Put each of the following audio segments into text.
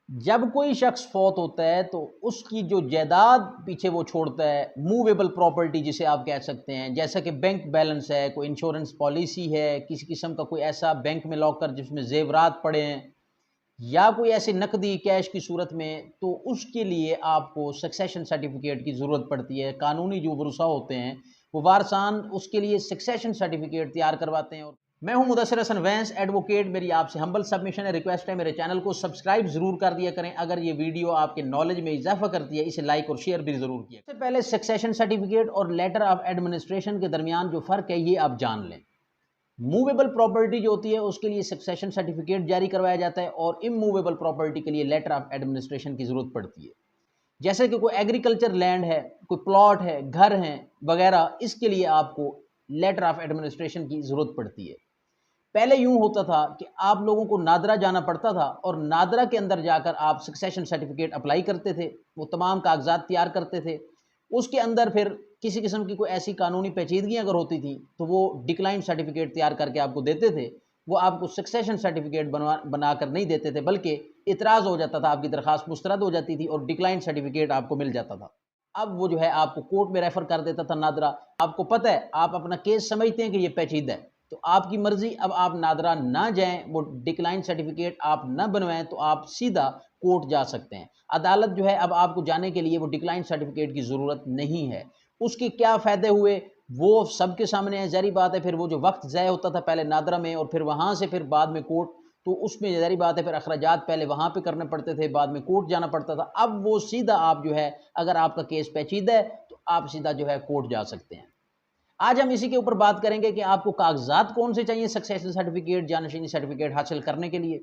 جب کوئی شخص فوت ہوتا ہے تو اس کی جو جائیداد پیچھے وہ چھوڑتا ہے، موویبل پراپرٹی جسے آپ کہہ سکتے ہیں، جیسا کہ بینک بیلنس ہے، کوئی انشورنس پالیسی ہے، کسی قسم کا کوئی ایسا بینک میں لاکر جس میں زیورات پڑے ہیں، یا کوئی ایسی نقدی کیش کی صورت میں، تو اس کے لیے آپ کو سکسیشن سرٹیفکیٹ کی ضرورت پڑتی ہے۔ قانونی جو ورثاء ہوتے ہیں وہ وارثان اس کے لیے سکسیشن سرٹیفکیٹ تیار کرواتے ہیں۔ اور میں ہوں مدثر حسن وینس ایڈوکیٹ، میری آپ سے ہمبل سبمیشن ہے، ریکویسٹ ہے میرے چینل کو سبسکرائب ضرور کر دیا کریں۔ اگر یہ ویڈیو آپ کے نالج میں اضافہ کرتی ہے اسے لائک اور شیئر بھی ضرور کیا۔ سب سے پہلے سکسیشن سرٹیفکیٹ اور لیٹر آف ایڈمنسٹریشن کے درمیان جو فرق ہے یہ آپ جان لیں۔ موویبل پراپرٹی جو ہوتی ہے اس کے لیے سکسیشن سرٹیفکیٹ جاری کروایا جاتا ہے، اور اموویبل پراپرٹی کے لیے لیٹر آف ایڈمنسٹریشن کی ضرورت پڑتی ہے۔ جیسے کہ کوئی ایگریکلچر لینڈ ہے، کوئی پلاٹ ہے، گھر ہیں وغیرہ، اس کے لیے آپ کو لیٹر آف ایڈمنسٹریشن کی ضرورت پڑتی ہے۔ پہلے یوں ہوتا تھا کہ آپ لوگوں کو نادرہ جانا پڑتا تھا، اور نادرہ کے اندر جا کر آپ سکسیشن سرٹیفکیٹ اپلائی کرتے تھے، وہ تمام کاغذات تیار کرتے تھے۔ اس کے اندر پھر کسی قسم کی کوئی ایسی قانونی پیچیدگیاں اگر ہوتی تھیں تو وہ ڈکلائن سرٹیفکیٹ تیار کر کے آپ کو دیتے تھے۔ وہ آپ کو سکسیشن سرٹیفکیٹ بنا کر نہیں دیتے تھے، بلکہ اعتراض ہو جاتا تھا، آپ کی درخواست مسترد ہو جاتی تھی اور ڈکلائن سرٹیفکیٹ آپ کو مل جاتا تھا۔ اب وہ جو ہے آپ کو کورٹ میں ریفر کر دیتا تھا نادرہ۔ آپ کو پتہ ہے، آپ اپنا کیس سمجھتے ہیں کہ یہ پیچیدہ ہے، تو آپ کی مرضی، اب آپ نادرہ نہ جائیں، وہ ڈکلائن سرٹیفکیٹ آپ نہ بنوائیں تو آپ سیدھا کورٹ جا سکتے ہیں۔ عدالت جو ہے اب آپ کو جانے کے لیے وہ ڈکلائن سرٹیفکیٹ کی ضرورت نہیں ہے۔ اس کے کیا فائدے ہوئے وہ سب کے سامنے ہے، ظاہری بات ہے۔ پھر وہ جو وقت ضائع ہوتا تھا پہلے نادرہ میں اور پھر وہاں سے پھر بعد میں کورٹ، تو اس میں ظاہری بات ہے پھر اخراجات پہلے وہاں پہ کرنے پڑتے تھے، بعد میں کورٹ جانا پڑتا تھا۔ اب وہ سیدھا آپ جو ہے، اگر آپ کا کیس پیچیدہ ہے تو آپ سیدھا جو ہے کورٹ جا سکتے ہیں۔ آج ہم اسی کے اوپر بات کریں گے کہ آپ کو کاغذات کون سے چاہیے سکسیشن سرٹیفکیٹ، جانشینی سرٹیفکیٹ حاصل کرنے کے لیے،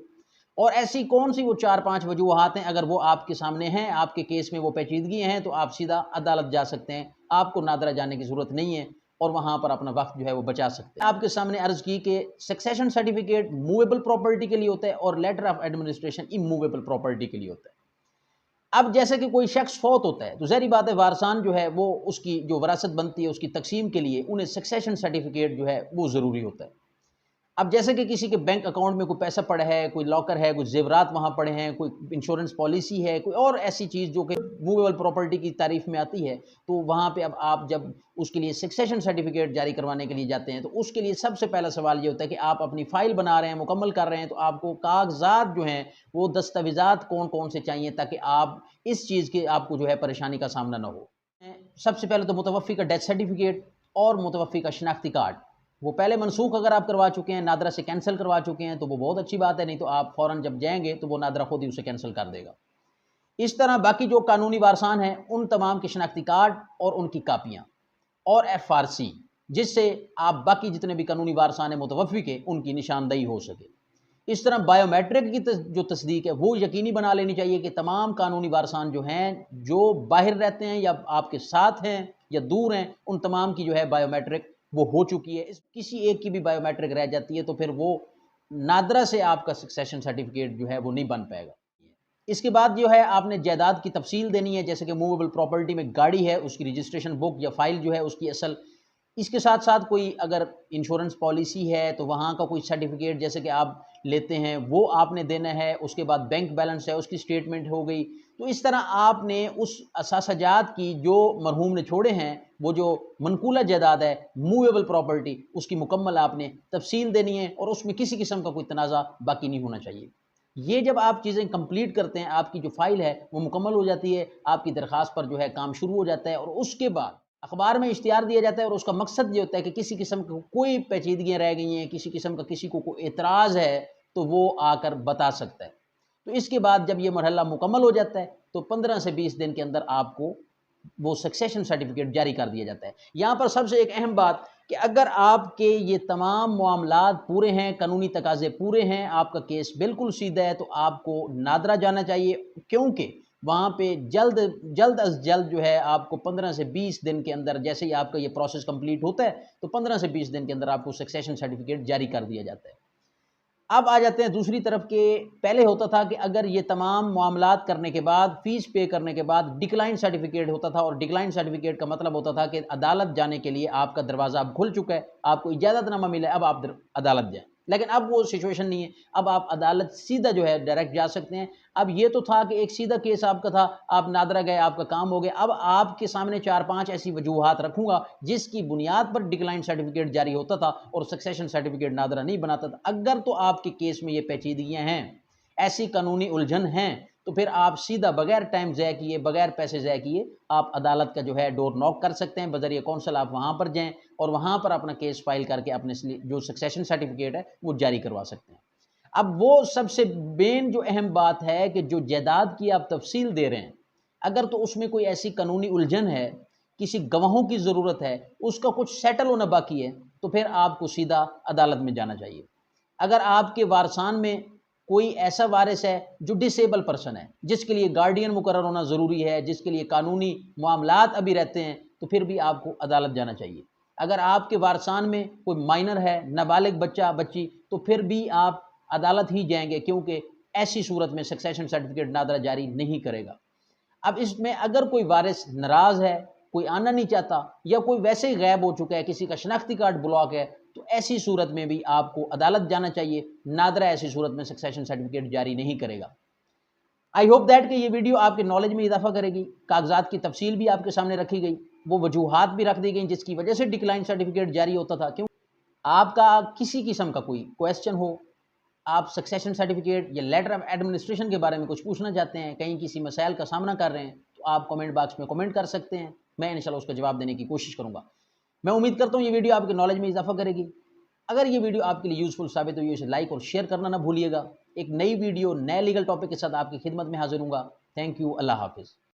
اور ایسی کون سی وہ 4-5 وجوہات ہیں، اگر وہ آپ کے سامنے ہیں، آپ کے کیس میں وہ پیچیدگیاں ہیں، تو آپ سیدھا عدالت جا سکتے ہیں۔ آپ کو نادرہ جانے کی ضرورت نہیں ہے، اور وہاں پر اپنا وقت جو ہے وہ بچا سکتے ہیں۔ آپ کے سامنے عرض کی کہ سکسیشن سرٹیفکیٹ موویبل پراپرٹی کے لیے ہوتا ہے، اور letter of administration immovable property کے لیے ہوتا ہے۔ اب جیسے کہ کوئی شخص فوت ہوتا ہے تو ظاہری بات ہے وارثان جو ہے وہ اس کی جو وراثت بنتی ہے اس کی تقسیم کے لیے انہیں سکسیشن سرٹیفکیٹ جو ہے وہ ضروری ہوتا ہے۔ اب جیسے کہ کسی کے بینک اکاؤنٹ میں کوئی پیسہ پڑا ہے، کوئی لاکر ہے، کوئی زیورات وہاں پڑے ہیں، کوئی انشورنس پالیسی ہے، کوئی اور ایسی چیز جو کہ موویبل پراپرٹی کی تعریف میں آتی ہے، تو وہاں پہ اب آپ جب اس کے لیے سکسیشن سرٹیفکیٹ جاری کروانے کے لیے جاتے ہیں تو اس کے لیے سب سے پہلا سوال یہ ہوتا ہے کہ آپ اپنی فائل بنا رہے ہیں، مکمل کر رہے ہیں، تو آپ کو کاغذات جو ہیں وہ دستاویزات کون کون سے چاہیے تاکہ آپ اس چیز کے آپ کو جو ہے پریشانی کا سامنا نہ ہو۔ سب سے پہلے تو متوفی کا ڈیتھ سرٹیفکیٹ اور متوفی کا شناختی کارڈ، وہ پہلے منسوخ اگر آپ کروا چکے ہیں، نادرہ سے کینسل کروا چکے ہیں تو وہ بہت اچھی بات ہے، نہیں تو آپ فوراً جب جائیں گے تو وہ نادرہ خود ہی اسے کینسل کر دے گا۔ اس طرح باقی جو قانونی وارثان ہیں ان تمام کے شناختی کارڈ اور ان کی کاپیاں اور FRC، جس سے آپ باقی جتنے بھی قانونی وارثان ہیں متوفی کے ان کی نشاندہی ہو سکے۔ اس طرح بائیو میٹرک کی جو تصدیق ہے وہ یقینی بنا لینی چاہیے کہ تمام قانونی وارثان جو ہیں، جو باہر رہتے ہیں یا آپ کے ساتھ ہیں یا دور ہیں، ان تمام کی جو ہے بائیو میٹرک وہ ہو چکی ہے۔ کسی ایک کی بھی بائیو میٹرک رہ جاتی ہے تو پھر وہ نادرہ سے آپ کا سکسیشن سرٹیفکیٹ جو ہے وہ نہیں بن پائے گا۔ اس کے بعد جو ہے آپ نے جائیداد کی تفصیل دینی ہے، جیسے کہ موویبل پراپرٹی میں گاڑی ہے اس کی رجسٹریشن بک یا فائل جو ہے اس کی اصل، اس کے ساتھ ساتھ کوئی اگر انشورنس پالیسی ہے تو وہاں کا کوئی سرٹیفکیٹ جیسے کہ آپ لیتے ہیں وہ آپ نے دینا ہے۔ اس کے بعد بینک بیلنس ہے اس کی سٹیٹمنٹ ہو گئی۔ تو اس طرح آپ نے اس اثاثہ جات کی جو مرحوم نے چھوڑے ہیں، وہ جو منقولہ جائیداد ہے موویبل پراپرٹی، اس کی مکمل آپ نے تفصیل دینی ہے، اور اس میں کسی قسم کا کوئی تنازع باقی نہیں ہونا چاہیے۔ یہ جب آپ چیزیں کمپلیٹ کرتے ہیں، آپ کی جو فائل ہے وہ مکمل ہو جاتی ہے، آپ کی درخواست پر جو ہے کام شروع ہو جاتا ہے، اور اس کے بعد اخبار میں اشتہار دیا جاتا ہے، اور اس کا مقصد یہ ہوتا ہے کہ کسی قسم کی کوئی پیچیدگیاں رہ گئی ہیں، کسی قسم کا کسی کو کوئی اعتراض ہے تو وہ آ کر بتا سکتا ہے۔ تو اس کے بعد جب یہ مرحلہ مکمل ہو جاتا ہے تو 15 سے 20 دن کے اندر آپ کو وہ سکسیشن سرٹیفکیٹ جاری کر دیا جاتا ہے۔ یہاں پر سب سے ایک اہم بات کہ اگر آپ کے یہ تمام معاملات پورے ہیں، قانونی تقاضے پورے ہیں، آپ کا کیس بالکل سیدھا ہے، تو آپ کو نادرہ جانا چاہیے، کیونکہ وہاں پہ جلد از جلد جو ہے آپ کو 15 سے 20 دن کے اندر، جیسے ہی آپ کا یہ پروسیس کمپلیٹ ہوتا ہے تو 15 سے 20 دن کے اندر آپ کو سکسیشن سرٹیفکیٹ جاری کر دیا جاتا ہے۔ اب آ جاتے ہیں دوسری طرف کہ پہلے ہوتا تھا کہ اگر یہ تمام معاملات کرنے کے بعد، فیس پے کرنے کے بعد ڈکلائن سرٹیفکیٹ ہوتا تھا، اور ڈکلائن سرٹیفکیٹ کا مطلب ہوتا تھا کہ عدالت جانے کے لیے آپ کا دروازہ اب کھل چکا ہے، آپ کو اجازت نامہ ملا ہے، اب آپ عدالت جائیں۔ لیکن اب وہ سچویشن نہیں ہے، اب آپ عدالت سیدھا جو ہے ڈائریکٹ جا سکتے ہیں۔ اب یہ تو تھا کہ ایک سیدھا کیس آپ کا تھا، آپ نادرہ گئے، آپ کا کام ہو گیا، اب آپ کے سامنے 4-5 ایسی وجوہات رکھوں گا جس کی بنیاد پر ڈکلائن سرٹیفکیٹ جاری ہوتا تھا اور سکسیشن سرٹیفکیٹ نادرہ نہیں بناتا تھا۔ اگر تو آپ کے کیس میں یہ پیچیدگیاں ہیں، ایسی قانونی الجھن ہیں، تو پھر آپ سیدھا بغیر ٹائم ضائع کیے، بغیر پیسے ضائع کیے، آپ عدالت کا جو ہے ڈور نوک کر سکتے ہیں، بذریعہ کونسل آپ وہاں پر جائیں اور وہاں پر اپنا کیس فائل کر کے اپنے جو سکسیشن سرٹیفکیٹ ہے وہ جاری کروا سکتے ہیں۔ اب وہ سب سے مین جو اہم بات ہے کہ جو جائیداد کی آپ تفصیل دے رہے ہیں، اگر تو اس میں کوئی ایسی قانونی الجھن ہے، کسی گواہوں کی ضرورت ہے، اس کا کچھ سیٹل ہونا باقی ہے، تو پھر آپ کو سیدھا عدالت میں جانا چاہیے۔ اگر آپ کے وارثان میں کوئی ایسا وارث ہے جو ڈس ایبل پرسن ہے، جس کے لیے گارڈین مقرر ہونا ضروری ہے، جس کے لیے قانونی معاملات ابھی رہتے ہیں، تو پھر بھی آپ کو عدالت جانا چاہیے۔ اگر آپ کے وارثان میں کوئی مائنر ہے، نابالغ بچہ بچی، تو پھر بھی آپ عدالت ہی جائیں گے، کیونکہ ایسی صورت میں سکسیشن سرٹیفکیٹ نادرہ جاری نہیں کرے گا۔ اب اس میں اگر کوئی وارث ناراض ہے، کوئی آنا نہیں چاہتا، یا کوئی ویسے ہی غائب ہو چکا ہے، کسی کا شناختی کارڈ بلاک ہے، تو ایسی صورت میں بھی آپ کو عدالت جانا چاہیے۔ نادرہ ایسی صورت میں سکسیشن سرٹیفکیٹ جاری نہیں کرے گا۔ آئی ہوپ دیٹ کہ یہ ویڈیو آپ کے نالج میں اضافہ کرے گی، کاغذات کی تفصیل بھی آپ کے سامنے رکھی گئی، وہ وجوہات بھی رکھ دی گئی جس کی وجہ سے ڈکلائن سرٹیفکیٹ جاری ہوتا تھا۔ کیوں آپ کا کسی قسم کا کوئی کویسچن ہو، آپ سکسیشن سرٹیفکیٹ یا لیٹر آف ایڈمنسٹریشن کے بارے میں کچھ پوچھنا چاہتے ہیں، کہیں کسی مسائل کا سامنا کر رہے ہیں، تو آپ کمنٹ باکس میں کمنٹ کر سکتے ہیں، میں انشاءاللہ اس کا جواب دینے کی کوشش کروں گا۔ میں امید کرتا ہوں یہ ویڈیو آپ کے نالج میں اضافہ کرے گی۔ اگر یہ ویڈیو آپ کے لیے یوزفل ثابت ہوئی، اسے لائک اور شیئر کرنا نہ بھولیے گا۔ ایک نئی ویڈیو نئے لیگل ٹاپک کے ساتھ آپ کی خدمت میں حاضر ہوں گا۔ تھینک یو، اللہ حافظ۔